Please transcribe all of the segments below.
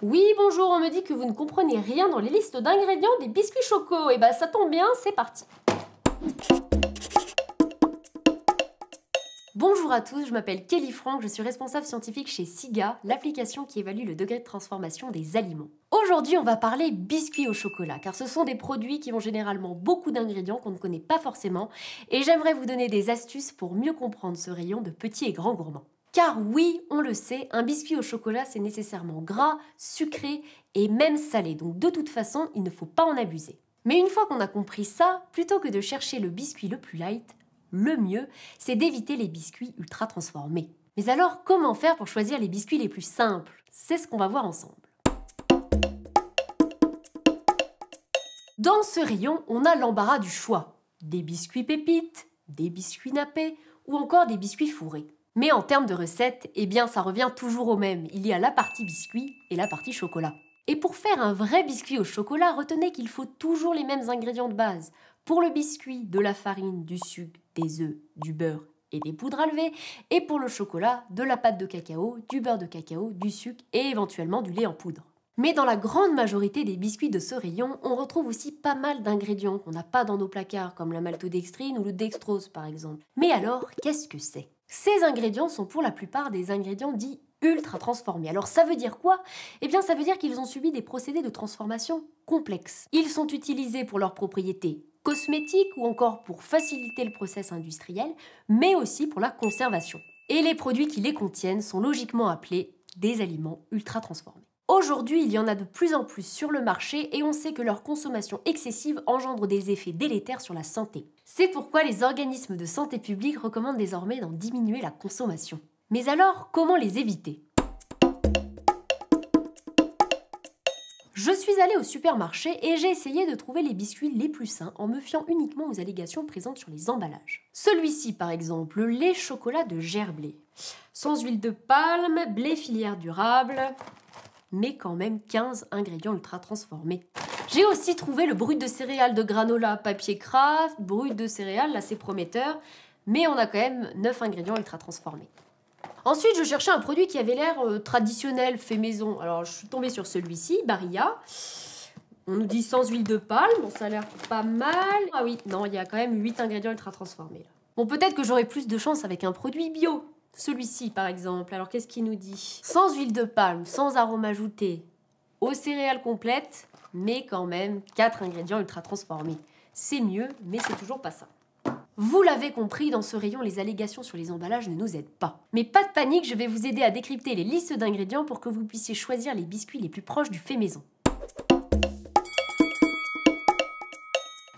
Oui, bonjour, on me dit que vous ne comprenez rien dans les listes d'ingrédients des biscuits choco. Et bah ça tombe bien, c'est parti. Bonjour à tous, je m'appelle Kelly Franck, je suis responsable scientifique chez SIGA, l'application qui évalue le degré de transformation des aliments. Aujourd'hui, on va parler biscuits au chocolat, car ce sont des produits qui ont généralement beaucoup d'ingrédients qu'on ne connaît pas forcément, et j'aimerais vous donner des astuces pour mieux comprendre ce rayon de petits et grands gourmands. Car oui, on le sait, un biscuit au chocolat, c'est nécessairement gras, sucré et même salé, donc de toute façon, il ne faut pas en abuser. Mais une fois qu'on a compris ça, plutôt que de chercher le biscuit le plus light, le mieux, c'est d'éviter les biscuits ultra transformés. Mais alors, comment faire pour choisir les biscuits les plus simples? C'est ce qu'on va voir ensemble. Dans ce rayon, on a l'embarras du choix. Des biscuits pépites, des biscuits nappés ou encore des biscuits fourrés. Mais en termes de recettes, eh bien ça revient toujours au même. Il y a la partie biscuit et la partie chocolat. Et pour faire un vrai biscuit au chocolat, retenez qu'il faut toujours les mêmes ingrédients de base. Pour le biscuit, de la farine, du sucre, des œufs, du beurre et des poudres à lever. Et pour le chocolat, de la pâte de cacao, du beurre de cacao, du sucre et éventuellement du lait en poudre. Mais dans la grande majorité des biscuits de ce rayon, on retrouve aussi pas mal d'ingrédients qu'on n'a pas dans nos placards, comme la maltodextrine ou le dextrose par exemple. Mais alors, qu'est-ce que c'est? Ces ingrédients sont pour la plupart des ingrédients dits ultra transformés. Alors ça veut dire quoi? Eh bien ça veut dire qu'ils ont subi des procédés de transformation complexes. Ils sont utilisés pour leurs propriétés cosmétiques ou encore pour faciliter le process industriel, mais aussi pour la conservation. Et les produits qui les contiennent sont logiquement appelés des aliments ultra transformés. Aujourd'hui, il y en a de plus en plus sur le marché et on sait que leur consommation excessive engendre des effets délétères sur la santé. C'est pourquoi les organismes de santé publique recommandent désormais d'en diminuer la consommation. Mais alors, comment les éviter? Je suis allée au supermarché et j'ai essayé de trouver les biscuits les plus sains en me fiant uniquement aux allégations présentes sur les emballages. Celui-ci par exemple, le lait chocolat de Gerblé. Sans huile de palme, blé filière durable, mais quand même 15 ingrédients ultra transformés. J'ai aussi trouvé le brut de céréales de granola papier craft, brut de céréales, là c'est prometteur, mais on a quand même 9 ingrédients ultra transformés. Ensuite, je cherchais un produit qui avait l'air traditionnel, fait maison. Alors, je suis tombée sur celui-ci, Barilla. On nous dit sans huile de palme, bon, ça a l'air pas mal. Ah oui, non, il y a quand même 8 ingrédients ultra transformés. Là. Bon, peut-être que j'aurai plus de chance avec un produit bio. Celui-ci, par exemple. Alors, qu'est-ce qu'il nous dit? Sans huile de palme, sans arôme ajouté, aux céréales complètes, mais quand même 4 ingrédients ultra transformés. C'est mieux, mais c'est toujours pas ça. Vous l'avez compris, dans ce rayon, les allégations sur les emballages ne nous aident pas. Mais pas de panique, je vais vous aider à décrypter les listes d'ingrédients pour que vous puissiez choisir les biscuits les plus proches du fait maison.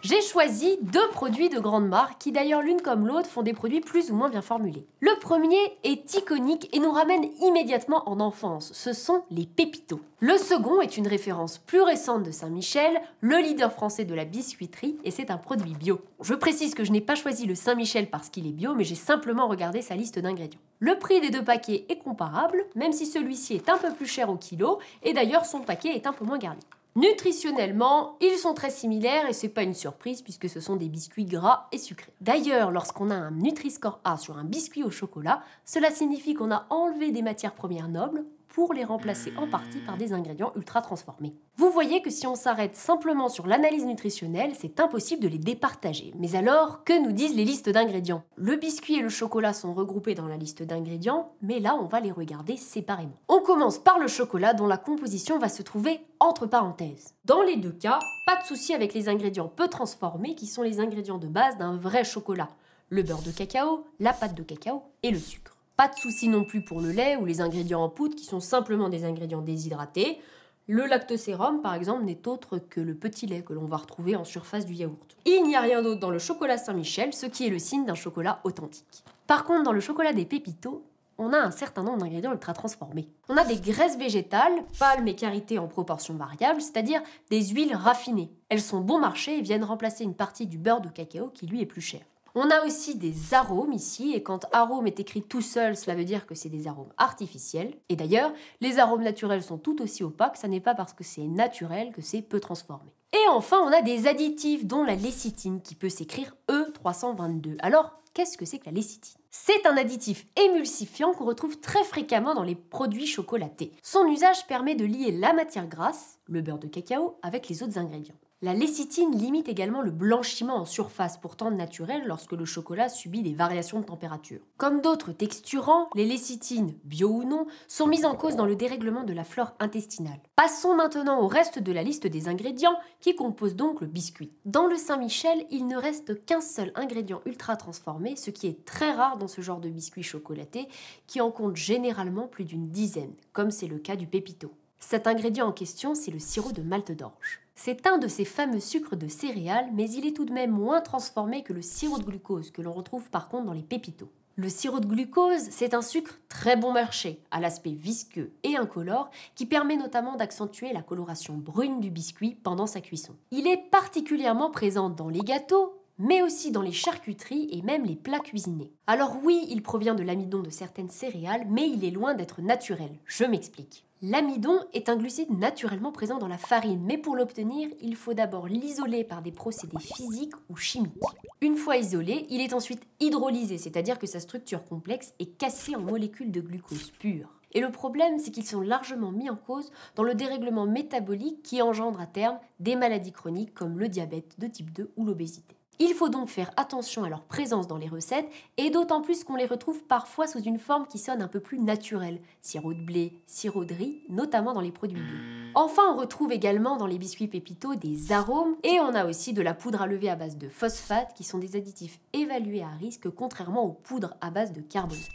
J'ai choisi 2 produits de grande marque qui d'ailleurs l'une comme l'autre font des produits plus ou moins bien formulés. Le premier est iconique et nous ramène immédiatement en enfance, ce sont les Pépitos. Le second est une référence plus récente de Saint-Michel, le leader français de la biscuiterie et c'est un produit bio. Je précise que je n'ai pas choisi le Saint-Michel parce qu'il est bio mais j'ai simplement regardé sa liste d'ingrédients. Le prix des 2 paquets est comparable, même si celui-ci est un peu plus cher au kilo et d'ailleurs son paquet est un peu moins garni. Nutritionnellement, ils sont très similaires et c'est pas une surprise puisque ce sont des biscuits gras et sucrés. D'ailleurs, lorsqu'on a un Nutri-Score A sur un biscuit au chocolat, cela signifie qu'on a enlevé des matières premières nobles pour les remplacer en partie par des ingrédients ultra transformés. Vous voyez que si on s'arrête simplement sur l'analyse nutritionnelle, c'est impossible de les départager. Mais alors, que nous disent les listes d'ingrédients? Le biscuit et le chocolat sont regroupés dans la liste d'ingrédients, mais là, on va les regarder séparément. On commence par le chocolat dont la composition va se trouver entre parenthèses. Dans les 2 cas, pas de souci avec les ingrédients peu transformés qui sont les ingrédients de base d'un vrai chocolat. Le beurre de cacao, la pâte de cacao et le sucre. Pas de souci non plus pour le lait ou les ingrédients en poudre qui sont simplement des ingrédients déshydratés. Le lactosérum, par exemple, n'est autre que le petit lait que l'on va retrouver en surface du yaourt. Il n'y a rien d'autre dans le chocolat Saint-Michel, ce qui est le signe d'un chocolat authentique. Par contre, dans le chocolat des Pépitos, on a un certain nombre d'ingrédients ultra transformés. On a des graisses végétales, palmes et karité en proportion variable, c'est-à-dire des huiles raffinées. Elles sont bon marché et viennent remplacer une partie du beurre de cacao qui lui est plus cher. On a aussi des arômes ici, et quand arôme est écrit tout seul, cela veut dire que c'est des arômes artificiels. Et d'ailleurs, les arômes naturels sont tout aussi opaques, ça n'est pas parce que c'est naturel que c'est peu transformé. Et enfin, on a des additifs, dont la lécithine, qui peut s'écrire E322. Alors, qu'est-ce que c'est que la lécithine? C'est un additif émulsifiant qu'on retrouve très fréquemment dans les produits chocolatés. Son usage permet de lier la matière grasse, le beurre de cacao, avec les autres ingrédients. La lécithine limite également le blanchiment en surface, pourtant naturel lorsque le chocolat subit des variations de température. Comme d'autres texturants, les lécithines, bio ou non, sont mises en cause dans le dérèglement de la flore intestinale. Passons maintenant au reste de la liste des ingrédients qui composent donc le biscuit. Dans le Saint-Michel, il ne reste qu'un seul ingrédient ultra transformé, ce qui est très rare dans ce genre de biscuit chocolaté qui en compte généralement plus d'une dizaine, comme c'est le cas du pépito. Cet ingrédient en question, c'est le sirop de malt d'orge. C'est un de ces fameux sucres de céréales, mais il est tout de même moins transformé que le sirop de glucose, que l'on retrouve par contre dans les pépitos. Le sirop de glucose, c'est un sucre très bon marché, à l'aspect visqueux et incolore, qui permet notamment d'accentuer la coloration brune du biscuit pendant sa cuisson. Il est particulièrement présent dans les gâteaux, mais aussi dans les charcuteries et même les plats cuisinés. Alors oui, il provient de l'amidon de certaines céréales, mais il est loin d'être naturel. Je m'explique. L'amidon est un glucide naturellement présent dans la farine, mais pour l'obtenir, il faut d'abord l'isoler par des procédés physiques ou chimiques. Une fois isolé, il est ensuite hydrolysé, c'est-à-dire que sa structure complexe est cassée en molécules de glucose pure. Et le problème, c'est qu'ils sont largement mis en cause dans le dérèglement métabolique qui engendre à terme des maladies chroniques comme le diabète de type 2 ou l'obésité. Il faut donc faire attention à leur présence dans les recettes et d'autant plus qu'on les retrouve parfois sous une forme qui sonne un peu plus naturelle, sirop de blé, sirop de riz, notamment dans les produits bio. Enfin, on retrouve également dans les biscuits pépitos des arômes et on a aussi de la poudre à lever à base de phosphate qui sont des additifs évalués à risque contrairement aux poudres à base de carbonate.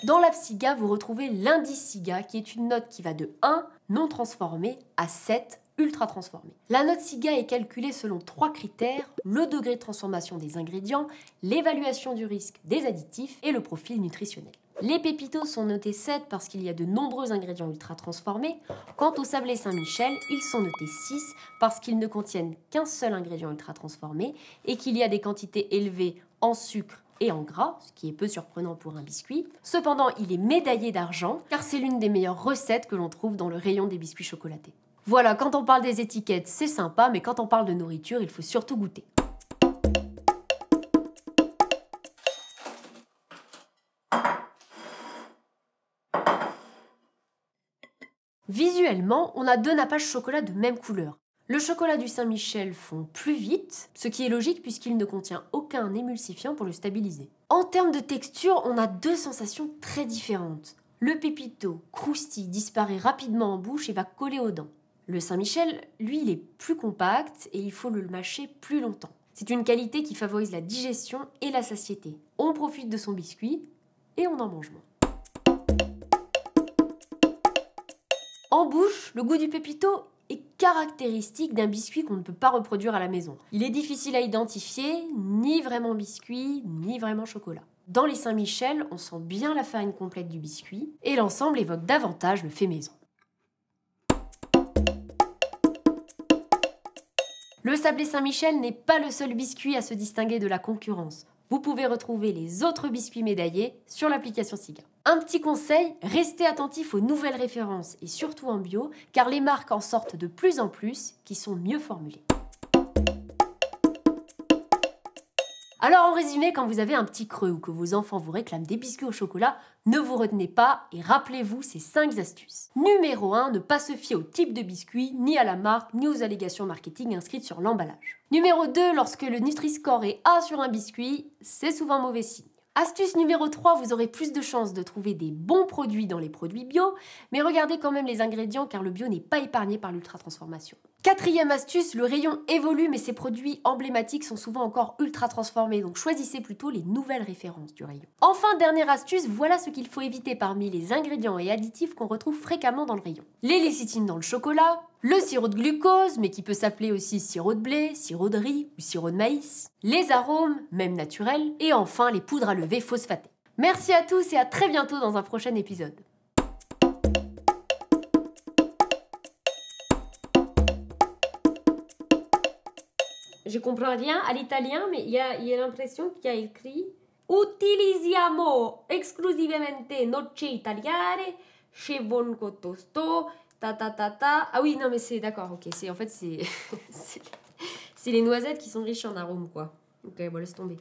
Dans l'Absiga, vous retrouvez l'indice SIGA qui est une note qui va de 1 non transformé à 7 ultra transformé. La note SIGA est calculée selon 3 critères, le degré de transformation des ingrédients, l'évaluation du risque des additifs et le profil nutritionnel. Les pépitos sont notés 7 parce qu'il y a de nombreux ingrédients ultra transformés. Quant aux sablés Saint-Michel, ils sont notés 6 parce qu'ils ne contiennent qu'un seul ingrédient ultra transformé et qu'il y a des quantités élevées en sucre et en gras, ce qui est peu surprenant pour un biscuit. Cependant, il est médaillé d'argent car c'est l'une des meilleures recettes que l'on trouve dans le rayon des biscuits chocolatés. Voilà, quand on parle des étiquettes, c'est sympa, mais quand on parle de nourriture, il faut surtout goûter. Visuellement, on a deux nappages chocolat de même couleur. Le chocolat du Saint-Michel fond plus vite, ce qui est logique puisqu'il ne contient aucun émulsifiant pour le stabiliser. En termes de texture, on a deux sensations très différentes. Le pépito croustille, disparaît rapidement en bouche et va coller aux dents. Le Saint-Michel, lui, il est plus compact et il faut le mâcher plus longtemps. C'est une qualité qui favorise la digestion et la satiété. On profite de son biscuit et on en mange moins. En bouche, le goût du pépito est caractéristique d'un biscuit qu'on ne peut pas reproduire à la maison. Il est difficile à identifier, ni vraiment biscuit, ni vraiment chocolat. Dans les Saint-Michel, on sent bien la farine complète du biscuit et l'ensemble évoque davantage le fait maison. Le sablé Saint-Michel n'est pas le seul biscuit à se distinguer de la concurrence. Vous pouvez retrouver les autres biscuits médaillés sur l'application SIGA. Un petit conseil, restez attentifs aux nouvelles références et surtout en bio, car les marques en sortent de plus en plus qui sont mieux formulées. Alors en résumé, quand vous avez un petit creux ou que vos enfants vous réclament des biscuits au chocolat, ne vous retenez pas et rappelez-vous ces 5 astuces. Numéro 1, ne pas se fier au type de biscuit, ni à la marque, ni aux allégations marketing inscrites sur l'emballage. Numéro 2, lorsque le Nutri-Score est A sur un biscuit, c'est souvent mauvais signe. Astuce numéro 3, vous aurez plus de chances de trouver des bons produits dans les produits bio, mais regardez quand même les ingrédients car le bio n'est pas épargné par l'ultra-transformation. Quatrième astuce, le rayon évolue mais ces produits emblématiques sont souvent encore ultra transformés, donc choisissez plutôt les nouvelles références du rayon. Enfin, dernière astuce, voilà ce qu'il faut éviter parmi les ingrédients et additifs qu'on retrouve fréquemment dans le rayon. Les lécithines dans le chocolat, le sirop de glucose, mais qui peut s'appeler aussi sirop de blé, sirop de riz ou sirop de maïs, les arômes, même naturels, et enfin les poudres à lever phosphatées. Merci à tous et à très bientôt dans un prochain épisode. Je comprends rien à l'italien, mais il y a l'impression qu'il y a écrit Utilizziamo esclusivamente noci italiane, chez Bonco Tosto, ta ta ta ta. Ah oui, non mais c'est d'accord, ok, c'est en fait c'est c'est les noisettes qui sont riches en arômes quoi. Ok, bon, laisse tomber.